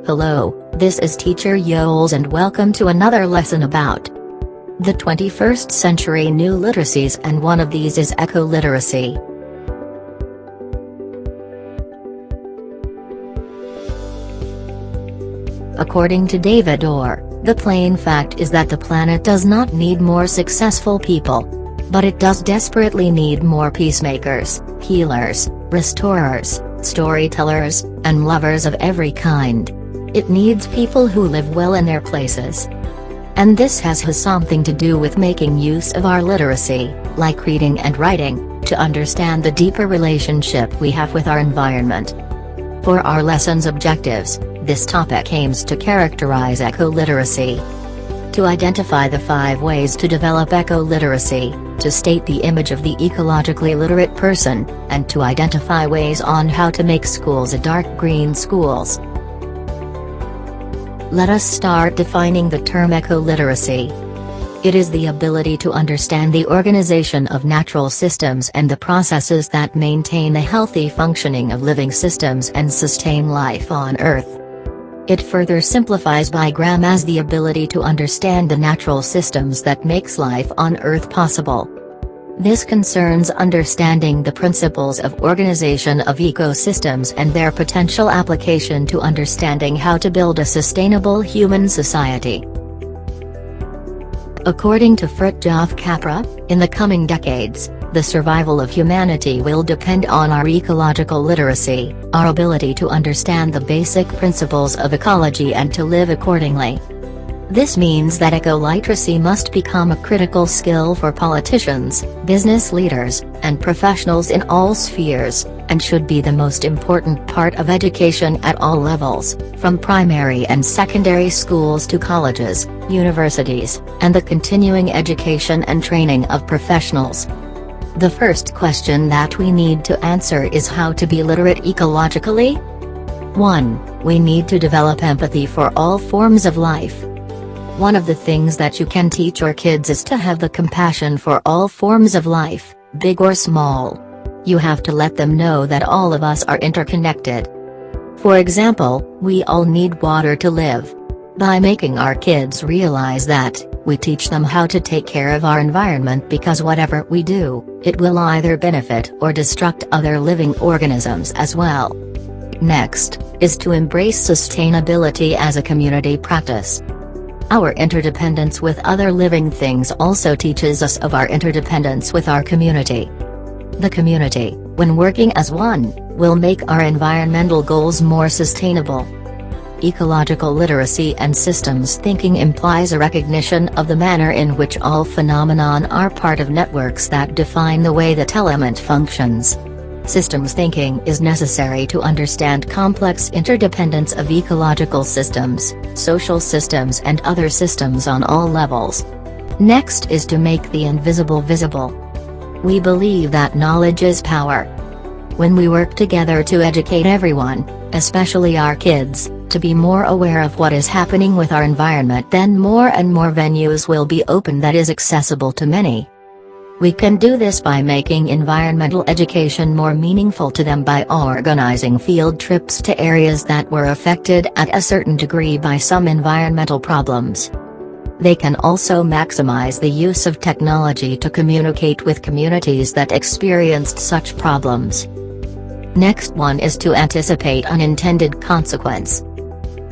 Hello, this is Teacher Yoles and welcome to another lesson about the 21st century new literacies, and one of these is eco-literacy. According to David Orr, the plain fact is that the planet does not need more successful people. But it does desperately need more peacemakers, healers, restorers, storytellers, and lovers of every kind. It needs people who live well in their places. And this has something to do with making use of our literacy, like reading and writing, to understand the deeper relationship we have with our environment. For our lesson's objectives, this topic aims to characterize eco-literacy, to identify the 5 ways to develop eco-literacy, to state the image of the ecologically literate person, and to identify ways on how to make schools a dark green schools. Let us start defining the term eco-literacy. It is the ability to understand the organization of natural systems and the processes that maintain the healthy functioning of living systems and sustain life on Earth. It further simplifies bigram as the ability to understand the natural systems that makes life on Earth possible. This concerns understanding the principles of organization of ecosystems and their potential application to understanding how to build a sustainable human society. According to Fritjof Capra, in the coming decades, the survival of humanity will depend on our ecological literacy, our ability to understand the basic principles of ecology and to live accordingly. This means that eco-literacy must become a critical skill for politicians, business leaders, and professionals in all spheres, and should be the most important part of education at all levels, from primary and secondary schools to colleges, universities, and the continuing education and training of professionals. The first question that we need to answer is how to be literate ecologically? 1. We need to develop empathy for all forms of life. One of the things that you can teach your kids is to have the compassion for all forms of life, big or small. You have to let them know that all of us are interconnected. For example, we all need water to live. By making our kids realize that, we teach them how to take care of our environment, because whatever we do, it will either benefit or destruct other living organisms as well. Next, is to embrace sustainability as a community practice. Our interdependence with other living things also teaches us of our interdependence with our community. The community, when working as one, will make our environmental goals more sustainable. Ecological literacy and systems thinking implies a recognition of the manner in which all phenomenon are part of networks that define the way that element functions. Systems thinking is necessary to understand complex interdependence of ecological systems, social systems and other systems on all levels. Next is to make the invisible visible. We believe that knowledge is power. When we work together to educate everyone, especially our kids, to be more aware of what is happening with our environment, then more and more venues will be open that is accessible to many. We can do this by making environmental education more meaningful to them by organizing field trips to areas that were affected at a certain degree by some environmental problems. They can also maximize the use of technology to communicate with communities that experienced such problems. Next one is to anticipate unintended consequence.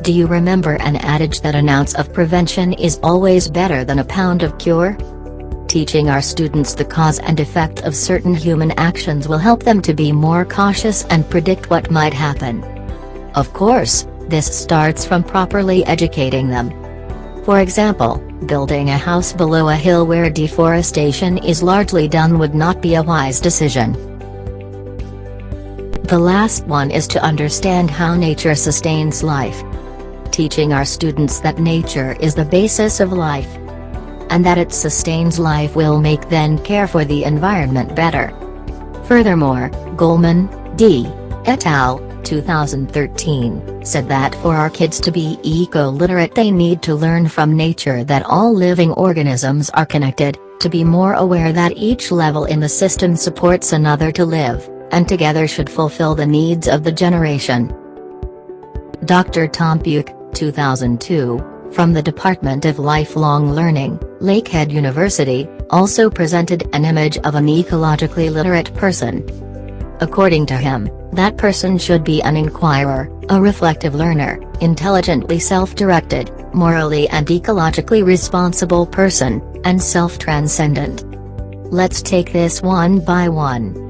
Do you remember an adage that an ounce of prevention is always better than a pound of cure? Teaching our students the cause and effect of certain human actions will help them to be more cautious and predict what might happen. Of course, this starts from properly educating them. For example, building a house below a hill where deforestation is largely done would not be a wise decision. The last one is to understand how nature sustains life. Teaching our students that nature is the basis of life, and that it sustains life will make them care for the environment better. Furthermore, Goldman, D. et al., 2013, said that for our kids to be eco-literate they need to learn from nature that all living organisms are connected, to be more aware that each level in the system supports another to live, and together should fulfill the needs of the generation. Dr. Tom Buick, 2002, from the Department of Lifelong Learning, Lakehead University, also presented an image of an ecologically literate person. According to him, that person should be an inquirer, a reflective learner, intelligently self-directed, morally and ecologically responsible person, and self-transcendent. Let's take this one by one.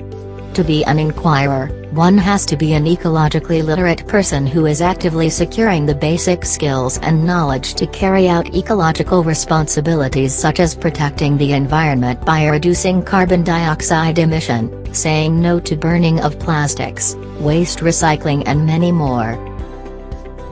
To be an inquirer, one has to be an ecologically literate person who is actively securing the basic skills and knowledge to carry out ecological responsibilities such as protecting the environment by reducing carbon dioxide emission, saying no to burning of plastics, waste recycling and many more.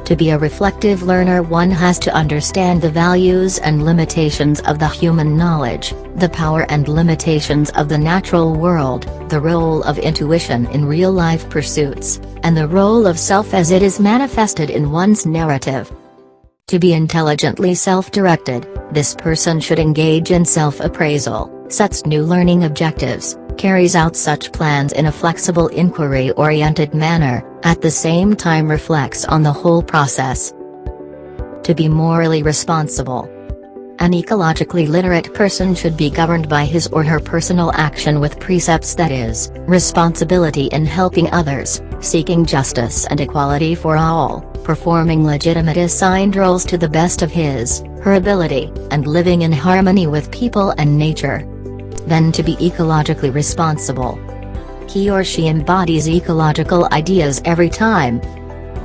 To be a reflective learner, one has to understand the values and limitations of the human knowledge, the power and limitations of the natural world, the role of intuition in real-life pursuits, and the role of self as it is manifested in one's narrative. To be intelligently self-directed, this person should engage in self-appraisal, sets new learning objectives, carries out such plans in a flexible inquiry-oriented manner, at the same time reflects on the whole process. To be morally responsible. An ecologically literate person should be governed by his or her personal action with precepts, that is, responsibility in helping others, seeking justice and equality for all, performing legitimate assigned roles to the best of his, her ability, and living in harmony with people and nature. Then to be ecologically responsible. He or she embodies ecological ideas every time.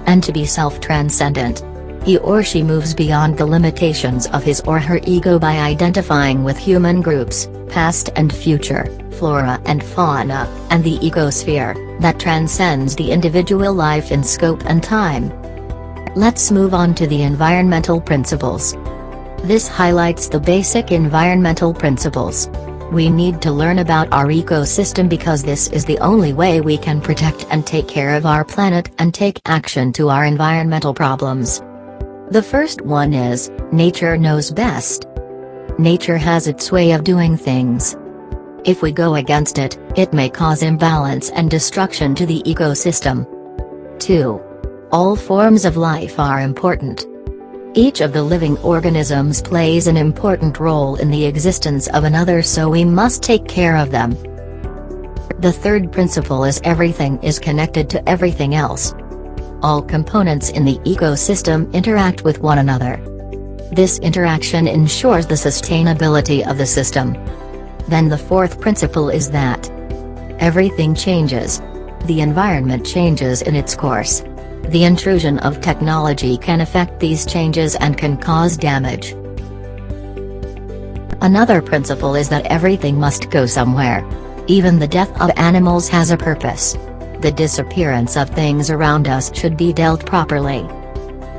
And to be self-transcendent. He or she moves beyond the limitations of his or her ego by identifying with human groups, past and future, flora and fauna, and the ecosphere, that transcends the individual life in scope and time. Let's move on to the environmental principles. This highlights the basic environmental principles. We need to learn about our ecosystem because this is the only way we can protect and take care of our planet and take action to our environmental problems. The first one is, nature knows best. Nature has its way of doing things. If we go against it, it may cause imbalance and destruction to the ecosystem. 2. All forms of life are important. Each of the living organisms plays an important role in the existence of another, so we must take care of them. The third principle is everything is connected to everything else. All components in the ecosystem interact with one another. This interaction ensures the sustainability of the system. Then the fourth principle is that everything changes. The environment changes in its course. The intrusion of technology can affect these changes and can cause damage. Another principle is that everything must go somewhere. Even the death of animals has a purpose. The disappearance of things around us should be dealt properly.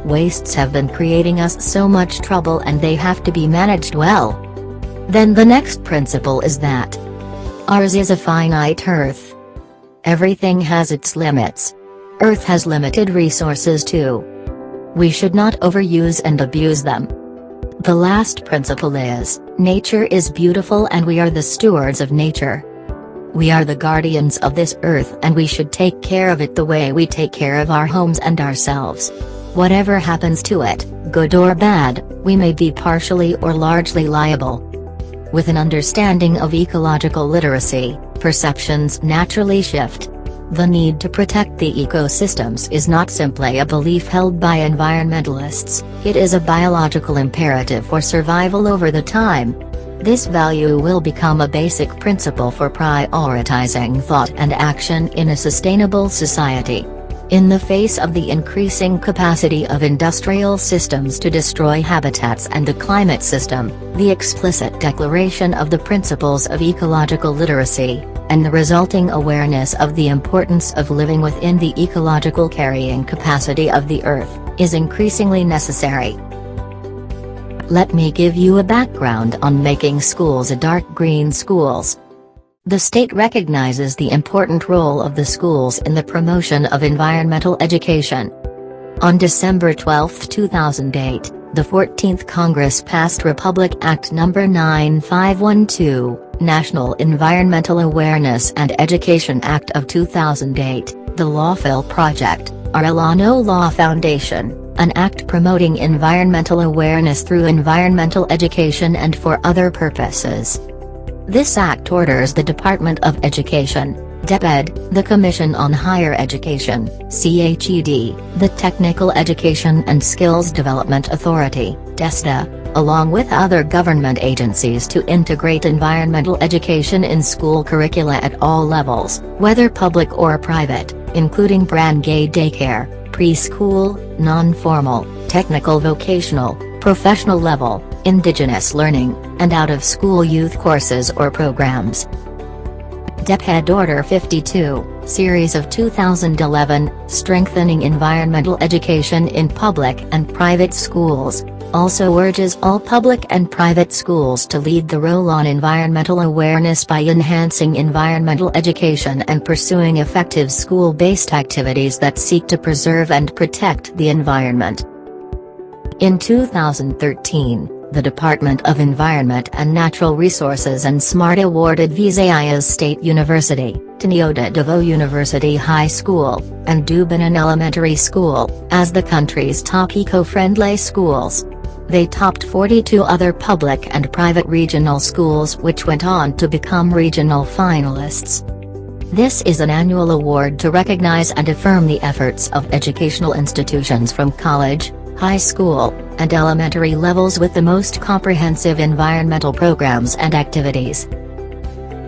Wastes have been creating us so much trouble and they have to be managed well. Then the next principle is that ours is a finite Earth. Everything has its limits. Earth has limited resources too. We should not overuse and abuse them. The last principle is, nature is beautiful and we are the stewards of nature. We are the guardians of this earth and we should take care of it the way we take care of our homes and ourselves. Whatever happens to it, good or bad, we may be partially or largely liable. With an understanding of ecological literacy, perceptions naturally shift. The need to protect the ecosystems is not simply a belief held by environmentalists, it is a biological imperative for survival over the time. This value will become a basic principle for prioritizing thought and action in a sustainable society. In the face of the increasing capacity of industrial systems to destroy habitats and the climate system, the explicit declaration of the principles of ecological literacy, and the resulting awareness of the importance of living within the ecological carrying capacity of the Earth, is increasingly necessary. Let me give you a background on making schools a dark green schools. The state recognizes the important role of the schools in the promotion of environmental education. On December 12, 2008, the 14th Congress passed Republic Act No. 9512, National Environmental Awareness and Education Act of 2008, The Lawful Project, our No Law Foundation, an act promoting environmental awareness through environmental education and for other purposes. This act orders the Department of Education, DepEd, the Commission on Higher Education, CHED, the Technical Education and Skills Development Authority, TESDA, along with other government agencies to integrate environmental education in school curricula at all levels, whether public or private, including barangay daycare, preschool, non-formal, technical vocational, professional level, indigenous learning, and out-of-school youth courses or programs. DepEd Order 52, Series of 2011, Strengthening Environmental Education in Public and Private Schools, also urges all public and private schools to lead the role on environmental awareness by enhancing environmental education and pursuing effective school-based activities that seek to preserve and protect the environment. In 2013, the Department of Environment and Natural Resources and SMART awarded Visayas State University, Tinoda Davao University High School, and Dubanan Elementary School, as the country's top eco-friendly schools. They topped 42 other public and private regional schools which went on to become regional finalists. This is an annual award to recognize and affirm the efforts of educational institutions from college, high school, and elementary levels with the most comprehensive environmental programs and activities.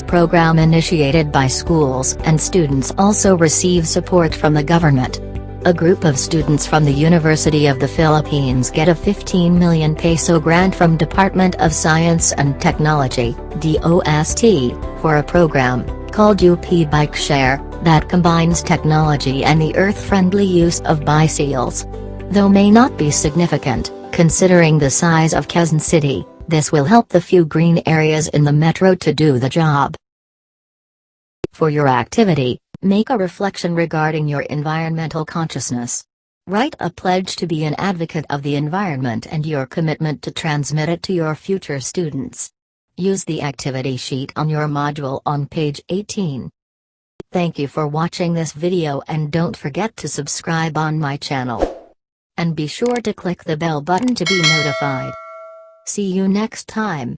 Program initiated by schools and students also receive support from the government. A group of students from the University of the Philippines get a 15 million peso grant from Department of Science and Technology, DOST, for a program called UP Bike Share that combines technology and the earth-friendly use of bicycles. Though may not be significant, considering the size of Quezon City, this will help the few green areas in the metro to do the job. For your activity, make a reflection regarding your environmental consciousness. Write a pledge to be an advocate of the environment and your commitment to transmit it to your future students. Use the activity sheet on your module on page 18. Thank you for watching this video and don't forget to subscribe on my channel. And be sure to click the bell button to be notified. See you next time.